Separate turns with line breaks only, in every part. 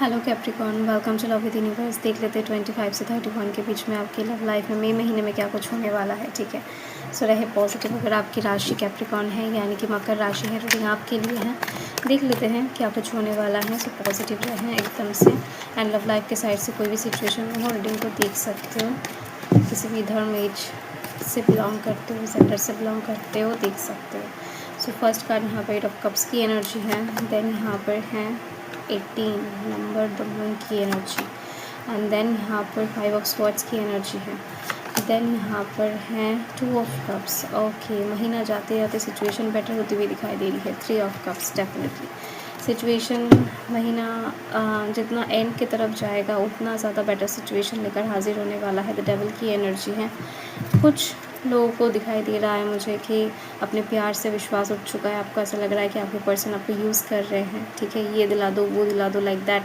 Hello Capricorn, welcome to Love with Universe. देख लेते हैं 25 से 31 के बीच में आपकी लव लाइफ में मई महीने में क्या कुछ होने वाला है। ठीक है, सो रहे पॉजिटिव। अगर आपकी राशि कैप्रिकॉर्न है यानी कि मकर राशि है, रीडिंग आपके लिए है। देख लेते हैं क्या कुछ होने वाला है। सो पॉजिटिव रहें एकदम से। एंड लव लाइफ के साइड से कोई भी सिचुएशन हो, रीडिंग को देख सकते हो। किसी भी धर्म एज से बिलोंग करते हो, जेंडर से बिलोंग करते हो, देख सकते हो। सो फर्स्ट कार्ड यहाँ पर 8 ऑफ कप्स की एनर्जी है। देन यहाँ पर है 18 नंबर, द मून की एनर्जी। एंड देन यहाँ पर 5 ऑफ स्वॉर्ड्स की एनर्जी है। देन यहाँ पर है 2 ऑफ कप्स। ओके, महीना जाते जाते सिचुएशन बेटर होती हुई दिखाई दे रही है। 3 ऑफ कप्स, डेफिनेटली सिचुएशन महीना जितना एंड की तरफ जाएगा उतना ज़्यादा बेटर सिचुएशन लेकर हाजिर होने वाला है। द डेविल की एनर्जी है। कुछ लोगों को दिखाई दे रहा है मुझे कि अपने प्यार से विश्वास उठ चुका है। आपको ऐसा लग रहा है कि आपके पर्सन आपको यूज़ कर रहे हैं। ठीक है, ये दिला दो, वो दिला दो, लाइक दैट।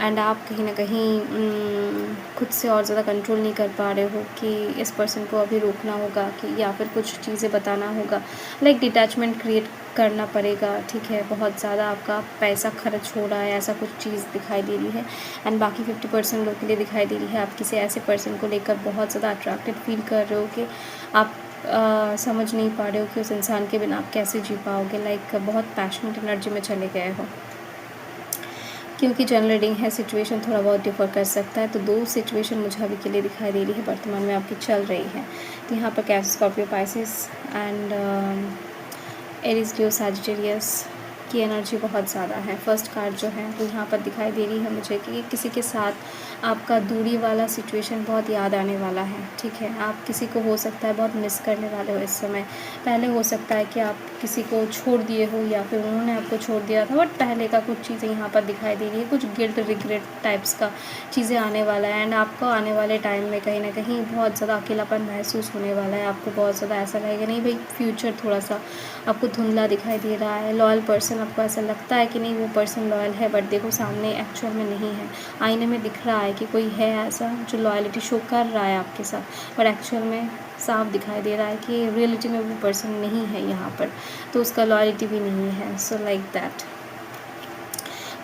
एंड आप कहीं ना कहीं खुद से और ज़्यादा कंट्रोल नहीं कर पा रहे हो कि इस पर्सन को अभी रोकना होगा कि या फिर कुछ चीज़ें बताना होगा। लाइक डिटैचमेंट क्रिएट करना पड़ेगा। ठीक है, बहुत ज़्यादा आपका पैसा खर्च हो रहा है, ऐसा कुछ चीज़ दिखाई दे रही है। एंड बाकी 50% लोग के लिए दिखाई दे रही है आप किसी ऐसे पर्सन को लेकर बहुत ज़्यादा अट्रैक्टेड फील कर रहे हो कि आप समझ नहीं पा रहे हो कि उस इंसान के बिना आप कैसे जी पाओगे। लाइक बहुत पैशनेट एनर्जी में चले गए हो। क्योंकि जनरल रीडिंग है, सिचुएशन थोड़ा बहुत डिफर कर सकता है। तो 2 सिचुएशन मुझे अभी के लिए दिखाई दे रही है, वर्तमान में आपकी चल रही है। तो यहाँ पर cancer, Scorpio, Pisces and Aries, Leo, Sagittarius की एनर्जी बहुत ज़्यादा है। फर्स्ट कार्ड जो है वो यहाँ पर दिखाई दे रही है मुझे कि किसी के साथ आपका दूरी वाला सिचुएशन बहुत याद आने वाला है। ठीक है, आप किसी को हो सकता है बहुत मिस करने वाले हो इस समय। पहले हो सकता है कि आप किसी को छोड़ दिए हो या फिर उन्होंने आपको छोड़ दिया था, बट पहले का कुछ चीज़ें यहाँ पर दिखाई दे रही है। कुछ गिल्ट, रिग्रेट टाइप्स का चीज़ें आने वाला है। एंड आपको आने वाले टाइम में कहीं ना कहीं बहुत ज़्यादा अकेलापन महसूस होने वाला है। आपको बहुत ज़्यादा ऐसा लगेगा नहीं भाई, फ्यूचर थोड़ा सा आपको धुंधला दिखाई दे रहा है। लॉयल पर्सन, आपको ऐसा लगता है कि नहीं वो पर्सन लॉयल है, बट देखो सामने एक्चुअल में नहीं है। आईने में दिख रहा है कि कोई है ऐसा जो लॉयलिटी शो कर रहा है आपके साथ, पर एक्चुअल में साफ दिखाई दे रहा है कि रियलिटी में वो पर्सन नहीं है यहाँ पर, तो उसका लॉयलिटी भी नहीं है। सो लाइक दैट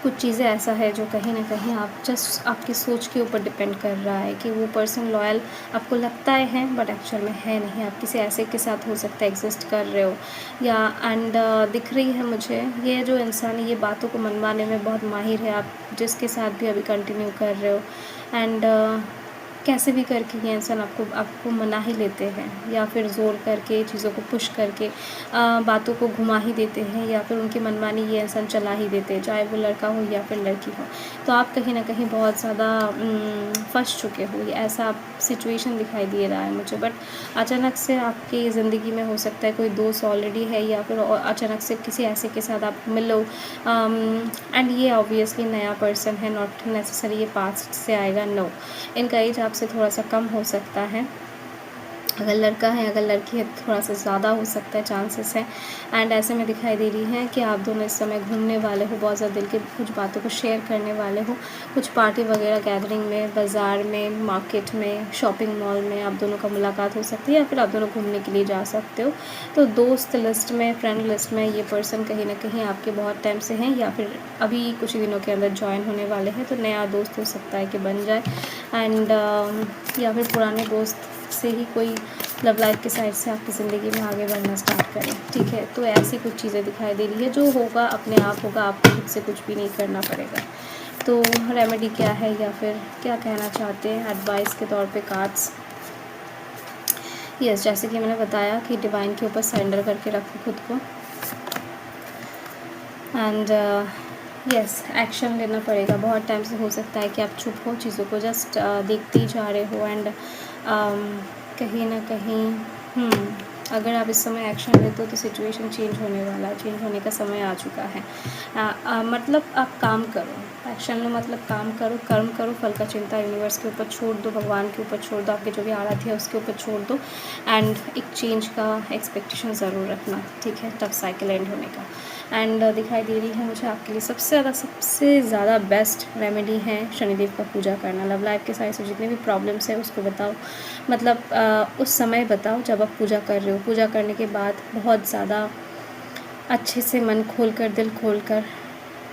कुछ चीज़ें ऐसा है जो कहीं ना कहीं आप जस्ट आपकी सोच के ऊपर डिपेंड कर रहा है कि वो पर्सन लॉयल आपको लगता है बट एक्चुअल में है नहीं। आप किसी ऐसे के साथ हो सकता है एग्जिस्ट कर रहे हो या एंड दिख रही है मुझे ये जो इंसान ये बातों को मनवाने में बहुत माहिर है, आप जिसके साथ भी अभी कंटिन्यू कर रहे हो। एंड कैसे भी करके ये इंसान आपको मना ही लेते हैं या फिर ज़ोर करके चीज़ों को पुश करके बातों को घुमा ही देते हैं या फिर उनकी मनमानी ये इंसान चला ही देते हैं, चाहे वो लड़का हो या फिर लड़की हो। तो आप कहीं ना कहीं बहुत ज़्यादा फंस चुके हो, ये ऐसा सिचुएशन दिखाई दे रहा है मुझे। बट अचानक से आपकी ज़िंदगी में हो सकता है कोई दोस्त ऑलरेडी है या फिर अचानक से किसी ऐसे के साथ आप मिलो। एंड ये ऑब्वियसली नया पर्सन है, नॉट नेसेसरी ये पास्ट से आएगा। नो, इनका एज आपसे थोड़ा सा कम हो सकता है। अगर लड़का है, अगर लड़की है तो थोड़ा सा ज़्यादा हो सकता है, चांसेस है। एंड ऐसे में दिखाई दे रही है कि आप दोनों इस समय घूमने वाले हो, बहुत ज़्यादा दिल के कुछ बातों को शेयर करने वाले हो। कुछ पार्टी वगैरह, गैदरिंग में, बाज़ार में, मार्केट में, शॉपिंग मॉल में आप दोनों का मुलाकात हो सकती है या फिर आप दोनों घूमने के लिए जा सकते हो। तो दोस्त लिस्ट में, फ्रेंड लिस्ट में ये पर्सन कहीं ना कहीं आपके बहुत टाइम से हैं या फिर अभी कुछ ही दिनों के अंदर ज्वाइन होने वाले हैं। तो नया दोस्त हो सकता है कि बन जाए। एंड या फिर पुराने दोस्त से ही कोई लव लाइफ के साइड से आपकी ज़िंदगी में आगे बढ़ना स्टार्ट करें। ठीक है, तो ऐसी कुछ चीज़ें दिखाई दे रही है। जो होगा अपने आप होगा, आपको खुद से कुछ भी नहीं करना पड़ेगा। तो रेमेडी क्या है या फिर क्या कहना चाहते हैं एडवाइस के तौर पे कार्ड्स? यस, जैसे कि मैंने बताया कि डिवाइन के ऊपर सरेंडर करके रखो खुद को। एंड यस, एक्शन लेना पड़ेगा। बहुत टाइम से हो सकता है कि आप चुप हो, चीज़ों को जस्ट देखते ही जा रहे हो। एंड कहीं ना कहीं अगर आप इस समय एक्शन लेते हो तो सिचुएशन चेंज होने वाला है, चेंज होने का समय आ चुका है। मतलब आप काम करो, एक्शन लो, मतलब काम करो, कर्म करो, फल का चिंता यूनिवर्स के ऊपर छोड़ दो, भगवान के ऊपर छोड़ दो, आपके जो भी आराध्य है उसके ऊपर छोड़ दो। एंड एक चेंज का एक्सपेक्टेशन ज़रूर रखना। ठीक है, टफ साइकिल एंड होने का। एंड दिखाई दे रही है मुझे आपके लिए सबसे ज़्यादा बेस्ट रेमेडी है शनिदेव का पूजा करना। लव लाइफ के साइड से जितने भी प्रॉब्लम्स है उसको बताओ, मतलब उस समय बताओ जब आप पूजा कर रहे हो। पूजा करने के बाद बहुत ज़्यादा अच्छे से मन खोल कर, दिल खोल कर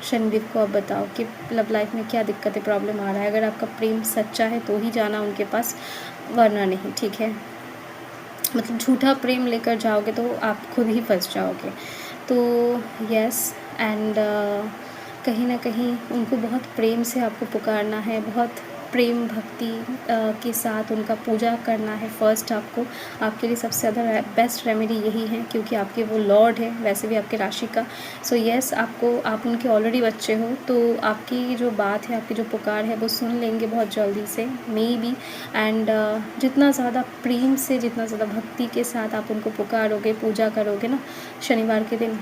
शनिदेव को आप बताओ कि लव लाइफ में क्या दिक्कतें प्रॉब्लम आ रहा है। अगर आपका प्रेम सच्चा है तो ही जाना उनके पास, वरना नहीं, ठीक है। मतलब झूठा प्रेम लेकर जाओगे तो आप खुद ही फंस जाओगे। तो यस, एंड कहीं ना कहीं उनको बहुत प्रेम से आपको पुकारना है, बहुत प्रेम भक्ति के साथ उनका पूजा करना है। फर्स्ट आपको, आपके लिए सबसे ज़्यादा बेस्ट रेमेडी यही है, क्योंकि आपके वो लॉर्ड है वैसे भी आपके राशि का। सो यस, आप उनके ऑलरेडी बच्चे हो, तो आपकी जो बात है, आपकी जो पुकार है वो सुन लेंगे बहुत जल्दी से, मे बी। एंड जितना ज़्यादा प्रेम से, जितना ज़्यादा भक्ति के साथ आप उनको पुकारोगे, पूजा करोगे ना शनिवार के दिन,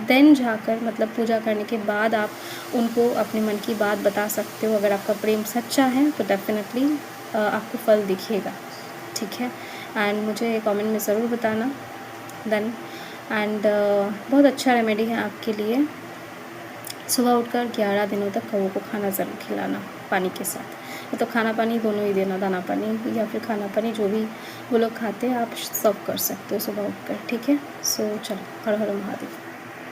देन जाकर, मतलब पूजा करने के बाद आप उनको अपने मन की बात बता सकते हो। अगर आपका प्रेम सच्चा है तो डेफिनेटली आपको फल दिखेगा, ठीक है। एंड मुझे कमेंट में ज़रूर बताना देन। एंड बहुत अच्छा रेमेडी है आपके लिए। सुबह उठकर 11 दिनों तक कौवों को खाना ज़रूर खिलाना पानी के साथ, मतलब खाना पानी दोनों ही देना, दाना पानी या फिर खाना पानी, जो भी वो लोग खाते हैं आप सर्व कर सकते हो सुबह उठकर, ठीक है। सो चलो, हर हर महादेव।